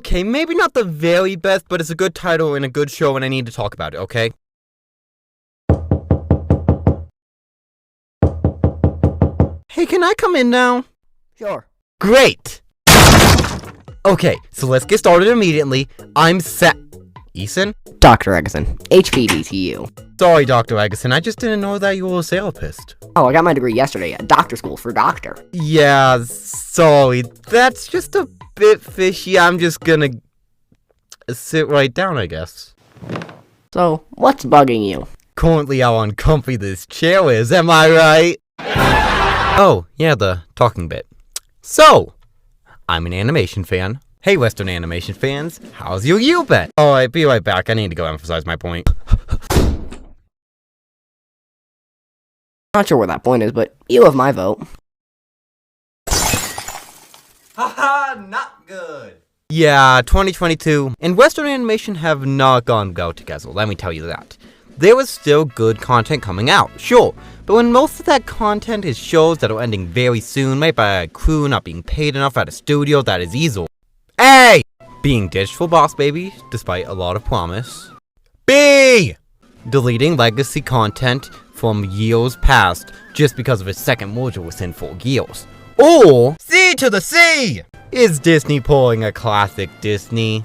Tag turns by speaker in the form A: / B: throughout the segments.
A: Okay, maybe not the very best, but it's a good title and a good show and I need to talk about it, okay? Hey, can I come in now?
B: Sure.
A: Great! Okay, so let's get started immediately. I'm set. Eason?
B: Dr. Eggson, HPD to you.
A: Sorry, Dr. Eggson, I just didn't know that you were a therapist.
B: Oh, I got my degree yesterday at doctor school for doctor.
A: Yeah, sorry, that's just a bit fishy. I'm just gonna sit right down, I guess.
B: So, what's bugging you?
A: Currently how uncomfy this chair is, am I right? Oh, yeah, the talking bit. So, I'm an animation fan. Hey, Western animation fans, how's your year been? Alright, be right back, I need to go emphasize my point.
B: Not sure where that point is, but you have my vote.
A: Haha, not good. Yeah, 2022 and Western animation have not gone well together, let me tell you that. There was still good content coming out, sure, but when most of that content is shows that are ending very soon, made by a crew not being paid enough at a studio that is easy. A! Being ditched for Boss Baby, despite a lot of promise. B! Deleting legacy content from years past just because of its second merger within 4 years. Or C to the C! Is Disney pulling a classic Disney?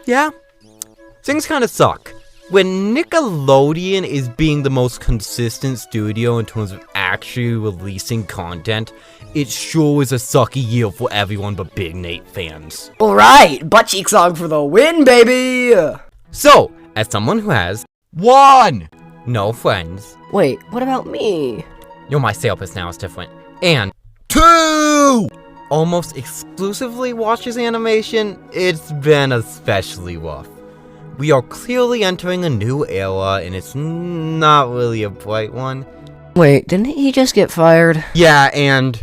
A: Yeah. Things kinda suck. When Nickelodeon is being the most consistent studio in terms of actually releasing content, it sure is a sucky year for everyone but Big Nate fans.
B: Alright, butt cheek song for the win, baby!
A: So, as someone who has 1, no friends.
B: Wait, what about me?
A: You're my therapist now, it's different. And 2, almost exclusively watches animation, it's been especially rough. We are clearly entering a new era, and it's not really a bright one.
B: Wait, didn't he just get fired?
A: Yeah, and...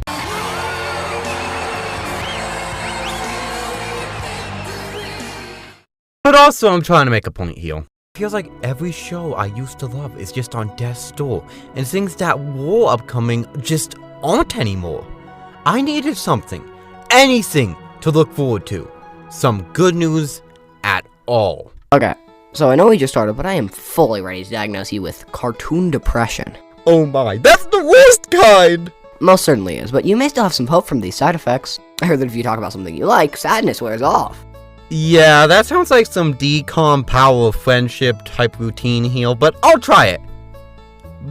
A: But also, I'm trying to make a point here. Feels like every show I used to love is just on death's door, and things that were upcoming just aren't anymore. I needed something, anything, to look forward to. Some good news at all.
B: Okay, so I know we just started, but I am fully ready to diagnose you with cartoon depression.
A: Oh my, that's the worst kind!
B: Most certainly is, but you may still have some hope from these side effects. I heard that if you talk about something you like, sadness wears off.
A: Yeah, that sounds like some decom power of friendship type routine here, but I'll try it.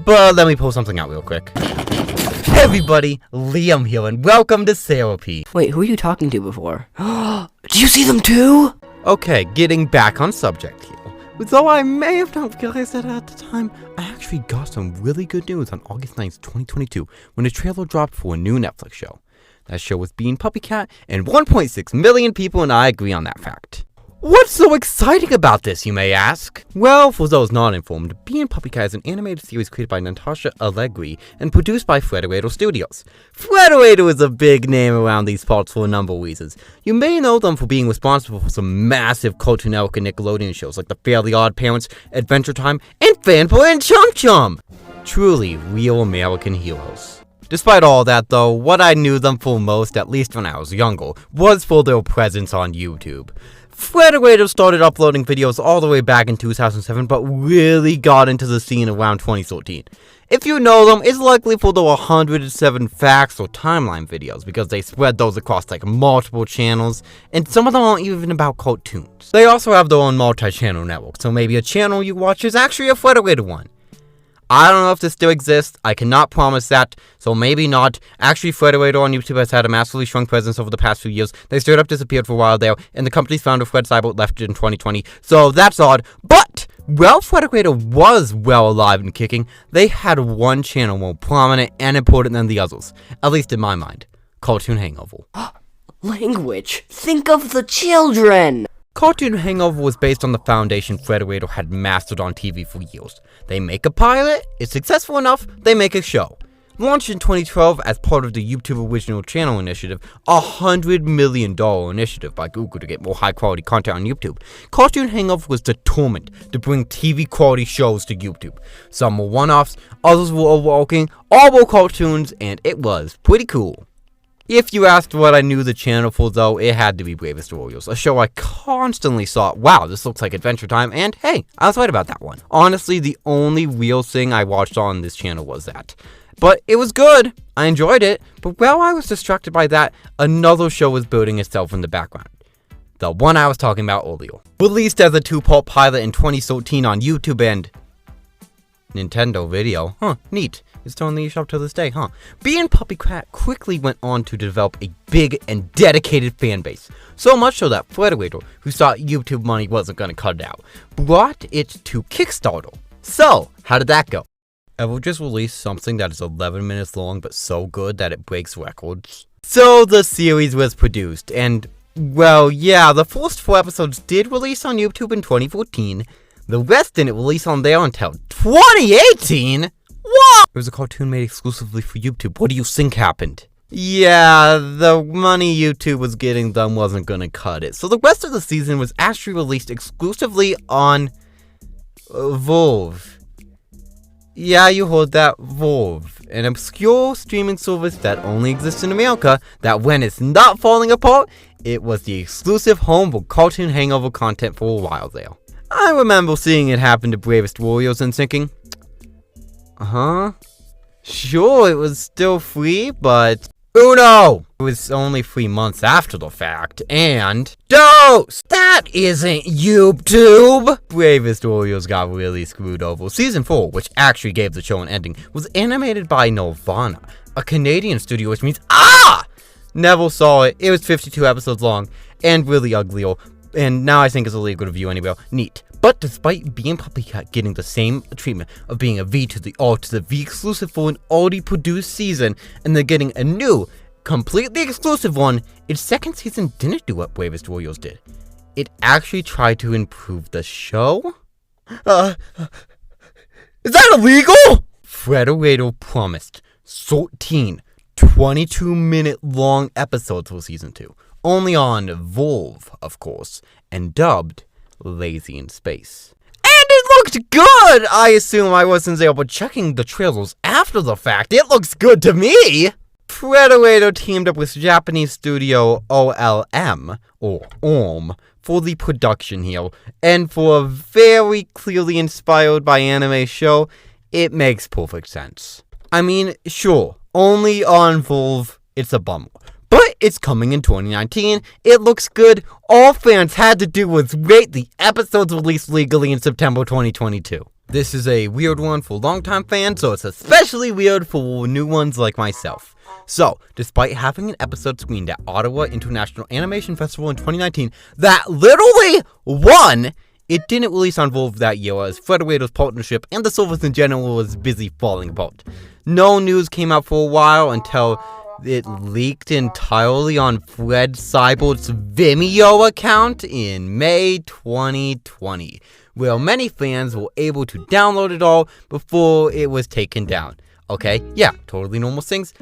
A: But let me pull something out real quick. Hey everybody, Liam here, and welcome to therapy.
B: Wait, who are you talking to before? Did you see them too?
A: Okay, getting back on subject here. Though I may have not realized that at the time, I actually got some really good news on August 9th, 2022, when a trailer dropped for a new Netflix show. That show was Bee and PuppyCat, and 1.6 million people and I agree on that fact. What's so exciting about this, you may ask? Well, for those not informed, Bee and PuppyCat is an animated series created by Natasha Allegri and produced by Frederator Studios. Frederator is a big name around these parts for a number of reasons. You may know them for being responsible for some massive Cartoon Network and Nickelodeon shows like The Fairly Odd Parents, Adventure Time, and Fanboy and Chum Chum! Truly real American heroes. Despite all that though, what I knew them for most, at least when I was younger, was for their presence on YouTube. Frederator started uploading videos all the way back in 2007, but really got into the scene around 2013. If you know them, it's likely for their 107 facts or timeline videos, because they spread those across like multiple channels, and some of them aren't even about cartoons. They also have their own multi-channel network, so maybe a channel you watch is actually a Frederator one. I don't know if this still exists, I cannot promise that, so maybe not. Actually, Frederator on YouTube has had a massively shrunk presence over the past few years. They straight up disappeared for a while there, and the company's founder, Fred Seibert, left in 2020, so that's odd. But, while Frederator was well alive and kicking, they had one channel more prominent and important than the others, at least in my mind. Cartoon Hangover.
B: Language! Think of the children!
A: Cartoon Hangover was based on the foundation Frederator had mastered on TV for years. They make a pilot, it's successful enough, they make a show. Launched in 2012 as part of the YouTube Original Channel Initiative, a $100 million initiative by Google to get more high-quality content on YouTube, Cartoon Hangover was determined to bring TV-quality shows to YouTube. Some were one-offs, others were overarching, all were cartoons, and it was pretty cool. If you asked what I knew the channel for, though, it had to be Bravest Warriors, a show I constantly saw, wow, this looks like Adventure Time, and hey, I was right about that one. Honestly, the only real thing I watched on this channel was that. But it was good, I enjoyed it, but while I was distracted by that, another show was building itself in the background. The one I was talking about earlier. Released as a 2-part pilot in 2013 on YouTube and Nintendo Video. Huh, neat. It's still in the eShop to this day, huh? Bee and PuppyCat quickly went on to develop a big and dedicated fan base. So much so that Frederator, who thought YouTube money wasn't gonna cut it out, brought it to Kickstarter. So, how did that go? I will just release something that is 11 minutes long but so good that it breaks records. So the series was produced, and well, yeah, the first 4 episodes did release on YouTube in 2014. The rest didn't release on there until 2018? What? It was a cartoon made exclusively for YouTube. What do you think happened? Yeah, the money YouTube was getting them wasn't gonna cut it. So the rest of the season was actually released exclusively on Volve. Yeah, you heard that, Volve. An obscure streaming service that only exists in America, that when it's not falling apart, it was the exclusive home for cartoon hangover content for a while there. I remember seeing it happen to Bravest Warriors and thinking, sure, it was still free, but oh no! It was only 3 months after the fact, and dose! That isn't YouTube! Bravest Warriors got really screwed over. Season 4, which actually gave the show an ending, was animated by Nirvana, a Canadian studio, which means never saw it. It was 52 episodes long, and really ugly, and now I think it's a really good review anyway. Neat. But despite Bee and PuppyCat getting the same treatment of being a V to the R to the V exclusive for an already produced season, and then getting a new, completely exclusive one, its second season didn't do what Bravest Warriors did. It actually tried to improve the show? Is that illegal? Frederator promised 13 22-minute long episodes for season 2. Only on Volve, of course, and dubbed Lazy in Space. And it looked good! I assume I wasn't there, but checking the trailers after the fact, it looks good to me! Frederator teamed up with Japanese studio OLM, or ORM, for the production here, and for a very clearly inspired by anime show, it makes perfect sense. I mean, sure, only on Volve, it's a bummer. But it's coming in 2019, it looks good, all fans had to do was wait the episodes released legally in September 2022. This is a weird one for longtime fans, so it's especially weird for new ones like myself. So, despite having an episode screened at Ottawa International Animation Festival in 2019 that literally won, it didn't release on Volve that year as Frederator's partnership and the service in general was busy falling apart. No news came out for a while until it leaked entirely on Fred Cyborg's Vimeo account in May 2020, where many fans were able to download it all before it was taken down. Okay, yeah, totally normal things.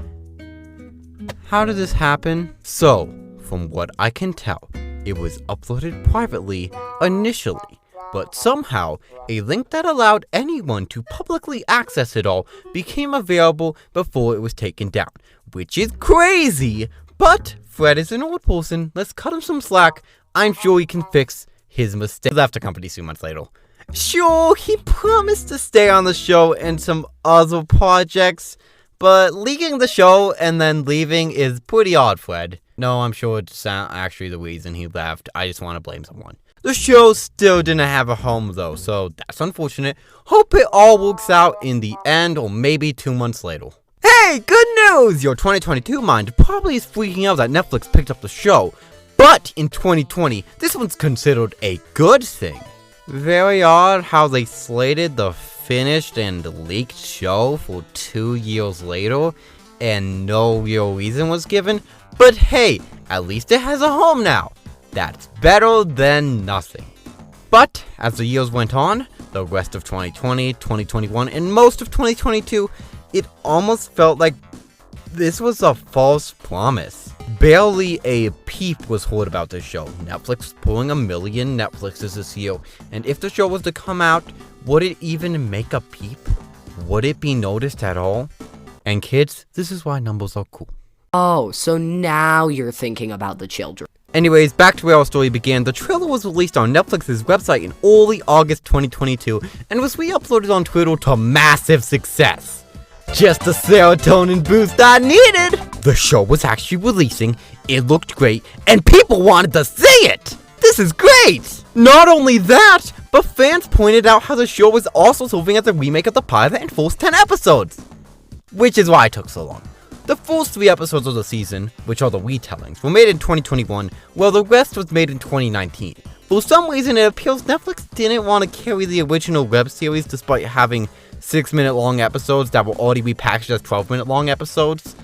A: How did this happen? So, from what I can tell, it was uploaded privately initially, but somehow a link that allowed anyone to publicly access it all became available before it was taken down, which is crazy, but Fred is an old person, let's cut him some slack, I'm sure he can fix his mistake. He left the company 2 months later. Sure, he promised to stay on the show and some other projects, but leaking the show and then leaving is pretty odd, Fred. No, I'm sure it's actually the reason he left, I just want to blame someone. The show still didn't have a home though, so that's unfortunate. Hope it all works out in the end, or maybe 2 months later. Hey, good news! Your 2022 mind probably is freaking out that Netflix picked up the show, but in 2020, this one's considered a good thing. Very odd how they slated the finished and leaked show for 2 years later, and no real reason was given, but hey, at least it has a home now. That's better than nothing. But as the years went on, the rest of 2020, 2021, and most of 2022, it almost felt like this was a false promise. Barely a peep was heard about this show. Netflix was pulling 1 million Netflixes this year, and if the show was to come out, would it even make a peep? Would it be noticed at all? And kids, this is why numbers are cool.
B: Oh, so now you're thinking about the children.
A: Anyways, back to where our story began. The trailer was released on Netflix's website in early August 2022 and was re-uploaded on Twitter to massive success. Just the serotonin boost I needed! The show was actually releasing, it looked great, and people wanted to see it! This is great! Not only that, but fans pointed out how the show was also serving as a remake of the pilot and first 10 episodes. Which is why it took so long. The first 3 episodes of the season, which are the retellings, were made in 2021, while the rest was made in 2019. For some reason, it appears Netflix didn't want to carry the original web series despite having 6-minute long episodes that were already repackaged as 12-minute long episodes.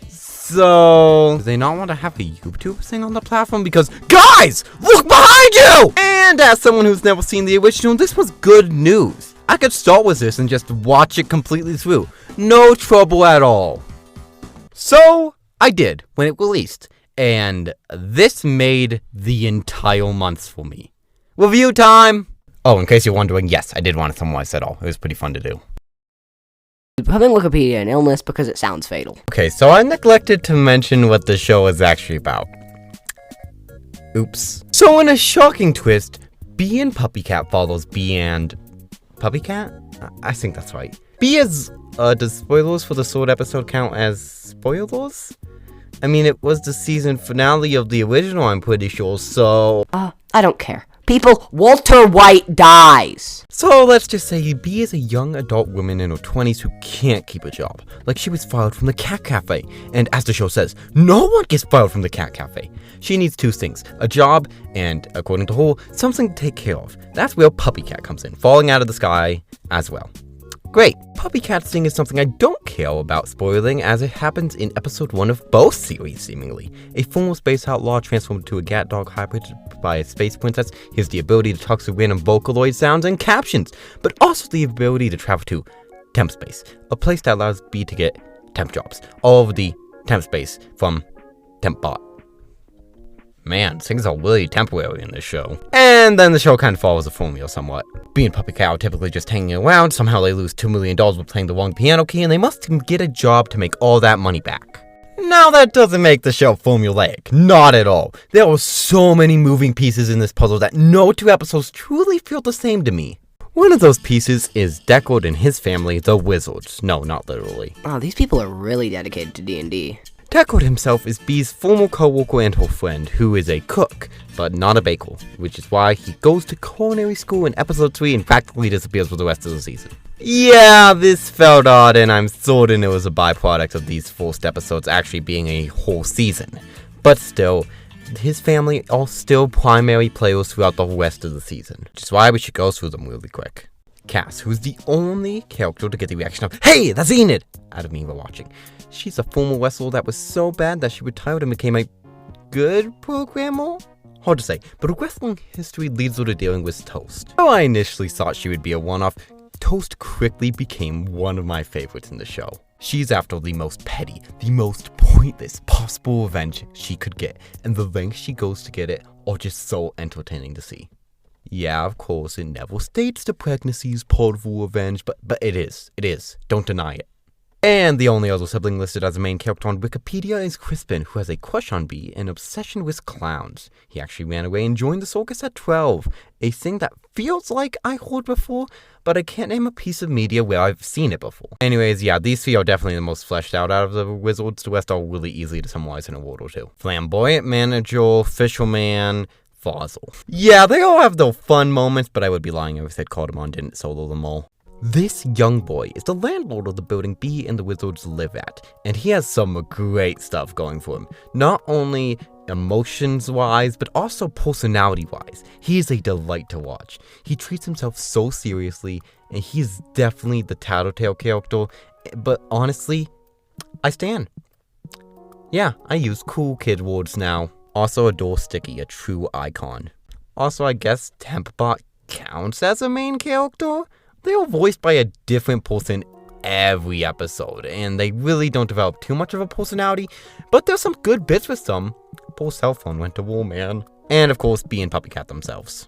A: So, do they not want to have a YouTube thing on the platform? Because, guys, look behind you! And as someone who's never seen the original, this was good news. I could start with this and just watch it completely through. No trouble at all. So, I did when it released, and this made the entire month for me. Review time! Oh, in case you're wondering, yes, I did want to summarize it all. It was pretty fun to do.
B: Putting Wikipedia an illness because it sounds fatal.
A: Okay, so I neglected to mention what the show is actually about. Oops. So in a shocking twist, Bee and PuppyCat follows Bee and... PuppyCat? I think that's right. Bee is... does spoilers for the third episode count as spoilers? I mean, it was the season finale of the original, I'm pretty sure, so...
B: I don't care. People, Walter White dies!
A: So let's just say Bee is a young adult woman in her 20s who can't keep a job. Like she was fired from the cat cafe. And as the show says, no one gets fired from the cat cafe. She needs 2 things, a job and, according to her, something to take care of. That's where PuppyCat comes in, falling out of the sky as well. Great. PuppyCat's thing is something I don't care about spoiling, as it happens in episode 1 of both series, seemingly. A former space outlaw transformed into a cat dog hybrid by a space princess. He has the ability to talk to random Vocaloid sounds and captions, but also the ability to travel to temp space, a place that allows Bee to get temp jobs all over the temp space from TempBot. Man, things are really temporary in this show. And then the show kind of follows the formula somewhat. Bee and PuppyCat are typically just hanging around, somehow they lose $2 million while playing the wrong piano key, and they must get a job to make all that money back. Now that doesn't make the show formulaic, not at all. There are so many moving pieces in this puzzle that no 2 episodes truly feel the same to me. One of those pieces is Deckard and his family, the Wizards. No, not literally.
B: Oh, these people are really dedicated to D&D.
A: Deckard himself is Bee's former co-worker and her friend, who is a cook, but not a baker, which is why he goes to culinary school in episode 3 and practically disappears for the rest of the season. Yeah, this felt odd, and I'm certain it was a byproduct of these first episodes actually being a whole season. But still, his family are still primary players throughout the rest of the season, which is why we should go through them really quick. Cass, who's the only character to get the reaction of, "Hey, that's Enid!" out of me while watching. She's a former wrestler that was so bad that she retired and became a good programmer? Hard to say, but her wrestling history leads her to dealing with Toast. Though I initially thought she would be a one-off, Toast quickly became one of my favorites in the show. She's after the most petty, the most pointless possible revenge she could get, and the lengths she goes to get it are just so entertaining to see. Yeah, of course, it never states the pregnancy is part of her revenge, but it is, don't deny it. And the only other sibling listed as a main character on Wikipedia is Crispin, who has a crush on Bee and obsession with clowns. He actually ran away and joined the circus at 12, a thing that feels like I heard before, but I can't name a piece of media where I've seen it before. Anyways, yeah, these 3 are definitely the most fleshed out of the Wizards. The rest are really easy to summarize in a word or 2. Flamboyant manager, fisherman, Fossil. Yeah, they all have their fun moments, but I would be lying if I said Cardamon didn't solo them all. This young boy is the landlord of the building Bee and the Wizards live at, and he has some great stuff going for him. Not only emotions-wise, but also personality-wise. He is a delight to watch. He treats himself so seriously, and he is definitely the tattletale character, but honestly, I stan. Yeah, I use cool kid words now. Also adore Sticky, a true icon. Also, I guess TempBot counts as a main character? They are voiced by a different person every episode, and they really don't develop too much of a personality, but there's some good bits with them. Poor cell phone went to war, man. And of course, Bee and PuppyCat themselves.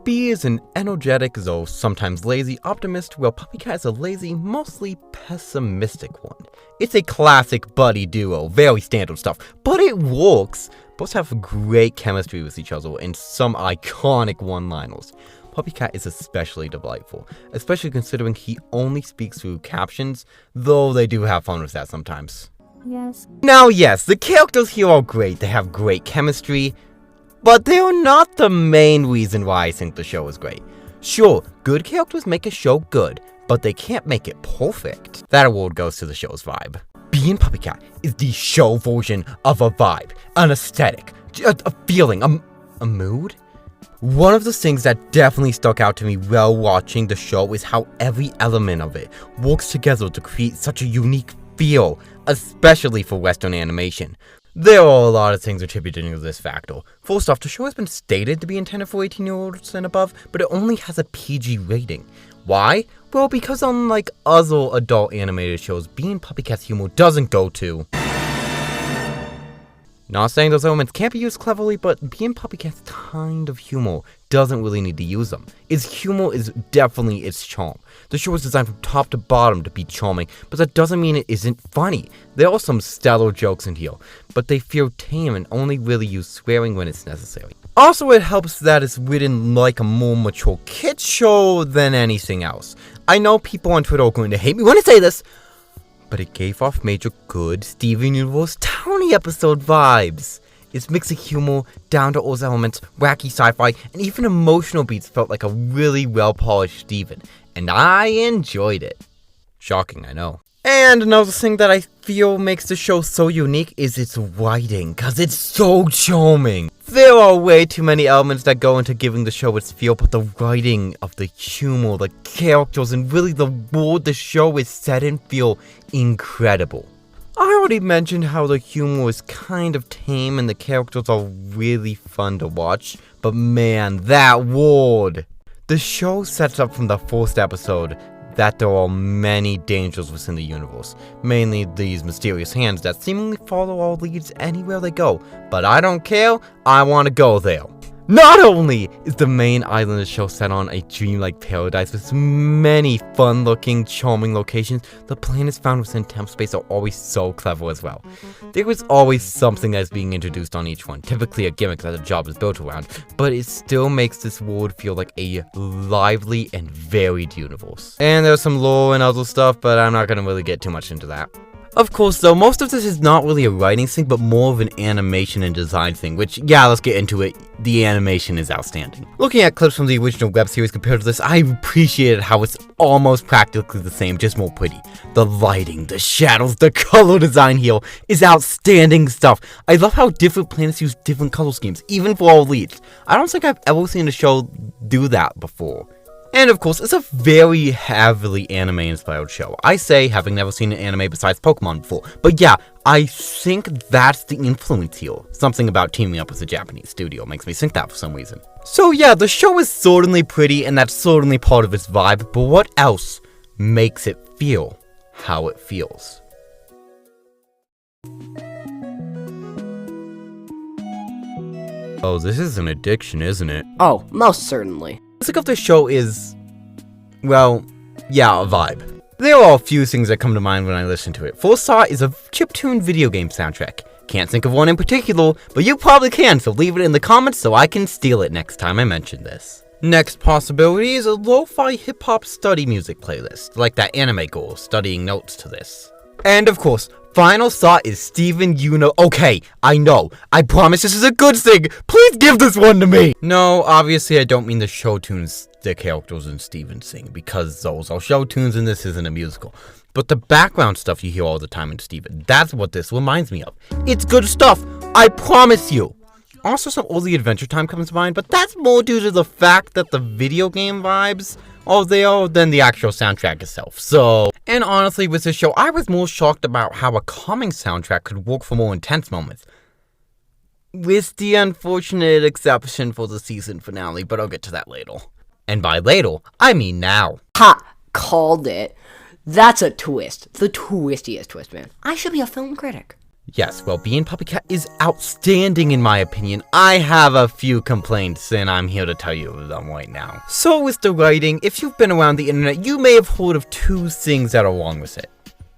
A: Bee is an energetic, though sometimes lazy optimist, while PuppyCat is a lazy, mostly pessimistic one. It's a classic buddy duo, very standard stuff, but it works. Both have great chemistry with each other and some iconic one-liners. PuppyCat is especially delightful, especially considering he only speaks through captions, though they do have fun with that sometimes.
C: Yes.
A: Now yes, the characters here are great, they have great chemistry, but they are not the main reason why I think the show is great. Sure, good characters make a show good, but they can't make it perfect. That award goes to the show's vibe. Bee and PuppyCat is the show version of a vibe, an aesthetic, a feeling, a mood? One of the things that definitely stuck out to me while watching the show is how every element of it works together to create such a unique feel, especially for Western animation. There are a lot of things attributed to this factor. First off, the show has been stated to be intended for 18-year-olds and above, but it only has a PG rating. Why? Well, because unlike other adult animated shows, Bee and PuppyCat's humor doesn't go to... Not saying those elements can't be used cleverly, but Bee and PuppyCat's kind of humor doesn't really need to use them. Its humor is definitely its charm. The show is designed from top to bottom to be charming, but that doesn't mean it isn't funny. There are some stellar jokes in here, but they feel tame and only really use swearing when it's necessary. Also, it helps that it's written like a more mature kids show than anything else. I know people on Twitter are going to hate me when I say this, but it gave off major good Steven Universe Townie episode vibes. Its mix of humor, down-to-earth elements, wacky sci-fi, and even emotional beats felt like a really well-polished Steven, and I enjoyed it. Shocking, I know. And another thing that I feel makes the show so unique is its writing, cause it's so charming. There are way too many elements that go into giving the show its feel, but the writing of the humor, the characters, and really the world the show is set in feel incredible. I already mentioned how the humor is kind of tame and the characters are really fun to watch, but man, that world! The show sets up from the first episode that there are many dangers within the universe, mainly these mysterious hands that seemingly follow all leads anywhere they go, but I don't care, I want to go there. Not only is the main island of the show set on a dreamlike paradise with many fun-looking, charming locations, the planets found within temp space are always so clever as well. There is always something that's being introduced on each one, typically a gimmick that the job is built around, but it still makes this world feel like a lively and varied universe. And there's some lore and other stuff, but I'm not gonna really get too much into that. Of course, though, most of this is not really a writing thing, but more of an animation and design thing, which, yeah, let's get into it. The animation is outstanding. Looking at clips from the original web series compared to this, I appreciated how it's almost practically the same, just more pretty. The lighting, the shadows, the color design here is outstanding stuff. I love how different planets use different color schemes, even for all leads. I don't think I've ever seen a show do that before. And of course, it's a very heavily anime-inspired show. I say, having never seen an anime besides Pokemon before, but yeah, I think that's the influence here. Something about teaming up with a Japanese studio makes me think that for some reason. So yeah, the show is certainly pretty, and that's certainly part of its vibe, but what else makes it feel how it feels? Oh, this is an addiction, isn't it?
B: Oh, most certainly.
A: The music of the show is, well, yeah, a vibe. There are a few things that come to mind when I listen to it. First thought is a chiptune video game soundtrack. Can't think of one in particular, but you probably can, so leave it in the comments so I can steal it next time I mention this. Next possibility is a lo-fi hip-hop study music playlist, like that anime girl studying notes to this. And of course, final thought is Steven Okay, I know. I promise this is a good thing. Please give this one to me. No, obviously I don't mean the show tunes the characters in Steven sing, because those are show tunes and this isn't a musical. But the background stuff you hear all the time in Steven, that's what this reminds me of. It's good stuff, I promise you. Also, some early Adventure Time comes to mind, but that's more due to the fact that the video game vibes are there than the actual soundtrack itself, so... And honestly, with this show, I was more shocked about how a calming soundtrack could work for more intense moments. With the unfortunate exception for the season finale, but I'll get to that later. And by later, I mean now.
B: Ha! Called it. That's a twist. The twistiest twist, man. I should be a film critic.
A: Yes, well, Bee and PuppyCat is outstanding in my opinion. I have a few complaints, and I'm here to tell you them right now. So with the writing, if you've been around the internet, you may have heard of two things that are wrong with it.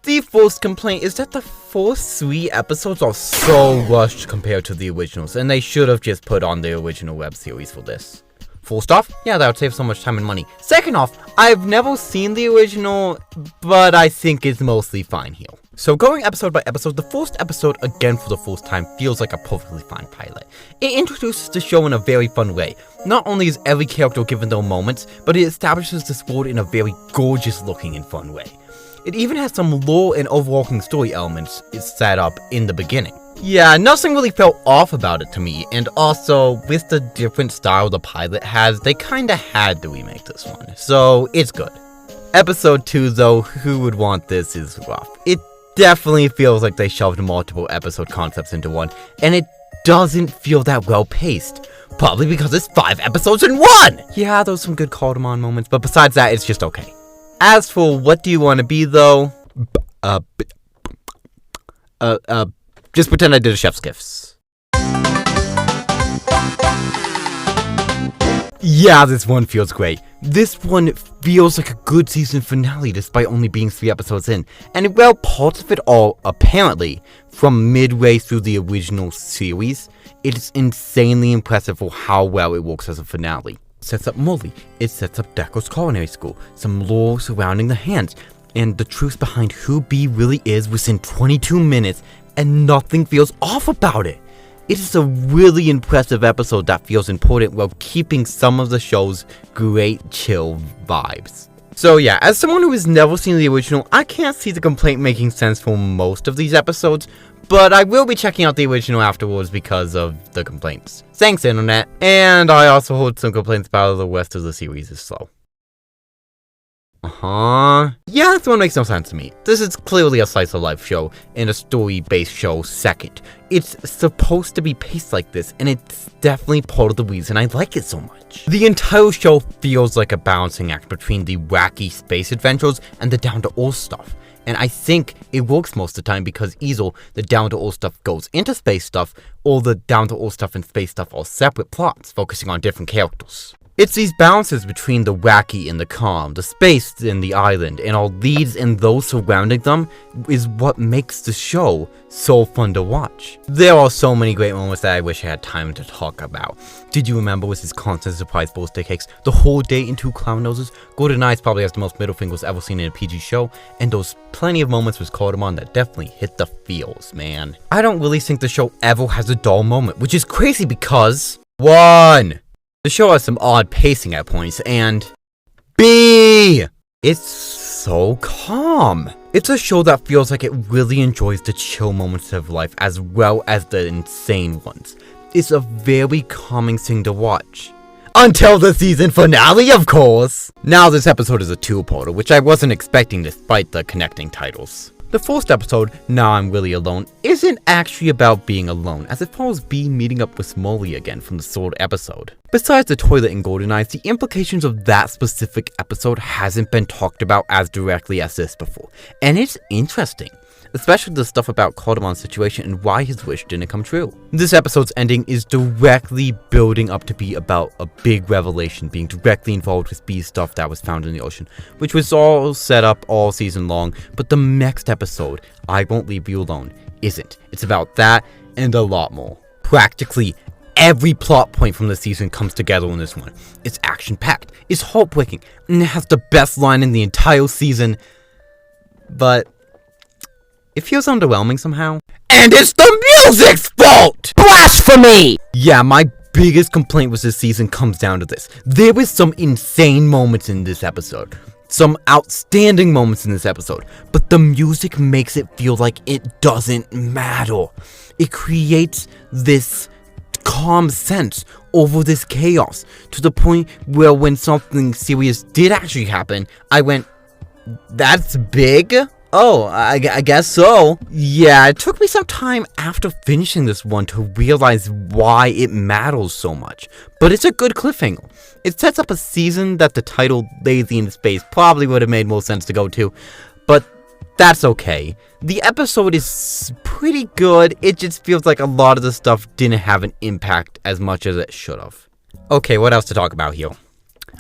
A: The first complaint is that the first 3 episodes are so rushed compared to the originals, and they should have just put on the original web series for this. First off, yeah, that would save so much time and money. Second off, I've never seen the original, but I think it's mostly fine here. So going episode by episode, the first episode, again for the first time, feels like a perfectly fine pilot. It introduces the show in a very fun way. Not only is every character given their moments, but it establishes this world in a very gorgeous looking and fun way. It even has some lore and overarching story elements set up in the beginning. Yeah, nothing really felt off about it to me, and also, with the different style the pilot has, they kinda had to remake this one, so it's good. Episode 2 though, who would want this, is rough. It definitely feels like they shoved multiple episode concepts into one, and it doesn't feel that well paced. Probably because it's 5 episodes in 1! Yeah, there's some good Cardamom moments, but besides that, it's just okay. As for what do you want to be though, just pretend I did a chef's gifts. Yeah, this one feels great. This one feels like a good season finale despite only being 3 episodes in. And well, parts of it all, apparently, from midway through the original series, it is insanely impressive for how well it works as a finale. It sets up Molly, it sets up Deco's culinary school, some lore surrounding the hands, and the truth behind who Bee really is within 22 minutes, and nothing feels off about it. It is a really impressive episode that feels important while keeping some of the show's great chill vibes. So yeah, as someone who has never seen the original, I can't see the complaint making sense for most of these episodes, but I will be checking out the original afterwards because of the complaints. Thanks, internet. And I also heard some complaints about the rest of the series is slow. Yeah, this one makes no sense to me. This is clearly a slice of life show and a story-based show second. It's supposed to be paced like this, and it's definitely part of the reason I like it so much. The entire show feels like a balancing act between the wacky space adventures and the down-to-earth stuff. And I think it works most of the time because either the down-to-earth stuff goes into space stuff, or the down-to-earth stuff and space stuff are separate plots, focusing on different characters. It's these balances between the wacky and the calm, the space and the island, and our leads and those surrounding them is what makes the show so fun to watch. There are so many great moments that I wish I had time to talk about. Did you remember with his constant surprise birthday cakes, the whole day in 2 clown noses? Golden Eyes probably has the most middle fingers ever seen in a PG show, and those plenty of moments with Cardamom that definitely hit the feels, man. I don't really think the show ever has a dull moment, which is crazy because 1. The show has some odd pacing at points, and B! It's so calm. It's a show that feels like it really enjoys the chill moments of life as well as the insane ones. It's a very calming thing to watch. Until the season finale, of course! Now this episode is a 2-parter, which I wasn't expecting despite the connecting titles. The first episode, Now I'm Really Alone, isn't actually about being alone, as it follows Bee meeting up with Molly again from the 3rd episode. Besides the toilet in Golden Eyes, the implications of that specific episode hasn't been talked about as directly as this before, and it's interesting. Especially the stuff about Cardamom's situation and why his wish didn't come true. This episode's ending is directly building up to be about a big revelation being directly involved with Bee's stuff that was found in the ocean, which was all set up all season long, but the next episode, I Won't Leave You Alone, isn't. It's about that and a lot more. Practically every plot point from the season comes together in this one. It's action-packed, it's heartbreaking, and it has the best line in the entire season, but it feels underwhelming somehow. And it's the music's fault!
B: Blasphemy!
A: Yeah, my biggest complaint with this season comes down to this. There was some insane moments in this episode. Some outstanding moments in this episode. But the music makes it feel like it doesn't matter. It creates this calm sense over this chaos. To the point where when something serious did actually happen, I went, that's big? Oh, I guess so. Yeah, it took me some time after finishing this one to realize why it matters so much. But it's a good cliffhanger. It sets up a season that the title Lazy in Space probably would have made more sense to go to. But that's okay. The episode is pretty good, it just feels like a lot of the stuff didn't have an impact as much as it should have. Okay, what else to talk about here?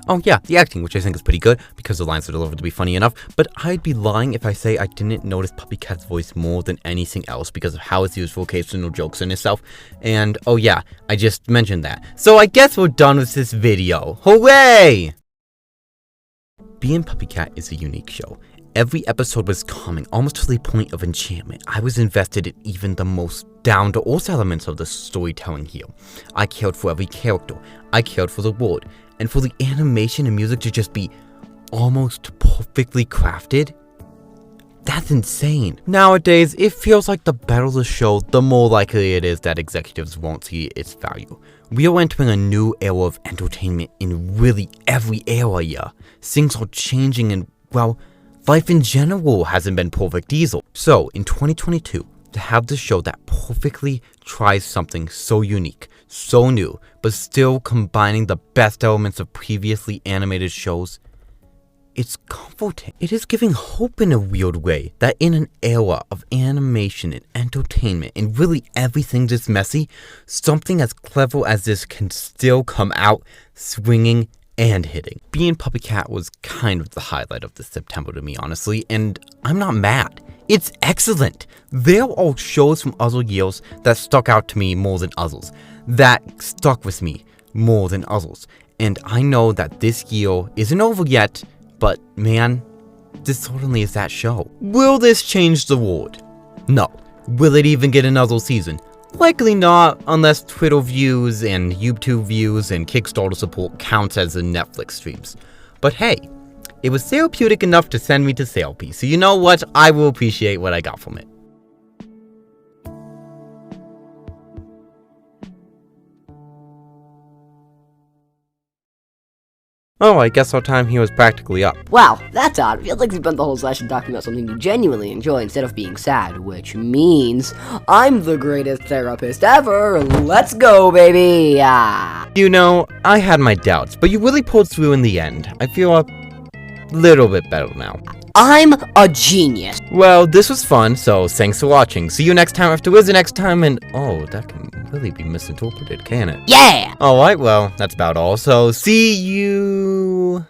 A: Oh yeah, the acting, which I think is pretty good, because the lines are delivered to be funny enough, but I'd be lying if I say I didn't notice PuppyCat's voice more than anything else because of how it's used for occasional jokes in itself, and oh yeah, I just mentioned that. So I guess we're done with this video. Hooray! Bee and PuppyCat is a unique show. Every episode was calming, almost to the point of enchantment. I was invested in even the most down-to-earth elements of the storytelling here. I cared for every character, I cared for the world, and for the animation and music to just be almost perfectly crafted? That's insane. Nowadays, it feels like the better the show, the more likely it is that executives won't see its value. We are entering a new era of entertainment in really every area. Things are changing and, well, life in general hasn't been perfect either. So, in 2022, to have the show that perfectly tries something so unique, so new, but still combining the best elements of previously animated shows, it's comforting. It is giving hope in a weird way that in an era of animation and entertainment and really everything this messy, something as clever as this can still come out swinging and hitting. Bee and PuppyCat was kind of the highlight of this September to me, honestly, and I'm not mad. It's excellent. There are shows from other years that stuck out to me more than others, that stuck with me more than others, and I know that this year isn't over yet, but man, this certainly is that show. Will this change the world? No. Will it even get another season? Likely not, unless Twitter views and YouTube views and Kickstarter support counts as the Netflix streams. But hey, it was therapeutic enough to send me to therapy, so you know what? I will appreciate what I got from it. Oh, I guess our time here is practically up.
B: Wow, that's odd. Feels like you spent the whole session talking about something you genuinely enjoy instead of being sad, which means I'm the greatest therapist ever. Let's go, baby.
A: You know, I had my doubts, but you really pulled through in the end. I feel a little bit better now.
B: I'm a genius.
A: Well, this was fun, so thanks for watching. See you next time after Wizard next time, and oh, that can really be misinterpreted, can it?
B: Yeah!
A: Alright, well, that's about all, so see you...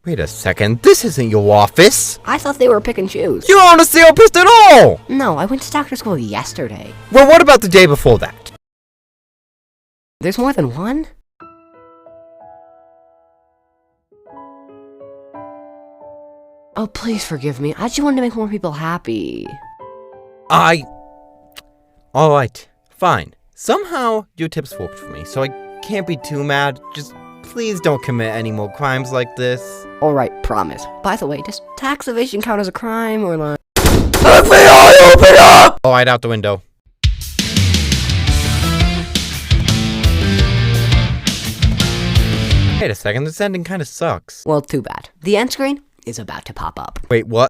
A: Wait a second, this isn't your office!
B: I thought they were pick and choose.
A: You aren't a therapist at all!
B: No, I went to doctor school yesterday.
A: Well, what about the day before that?
B: There's more than one? Oh, please forgive me. I just wanted to make more people happy.
A: Alright, fine. Somehow, your tips worked for me, so I can't be too mad. Just please don't commit any more crimes like this.
B: Alright, promise. By the way, does tax evasion count as a crime, or like...
A: FBI, open up! Alright, out the window. Wait a second, this ending kinda sucks.
B: Well, too bad. The end screen is about to pop up.
A: Wait, what?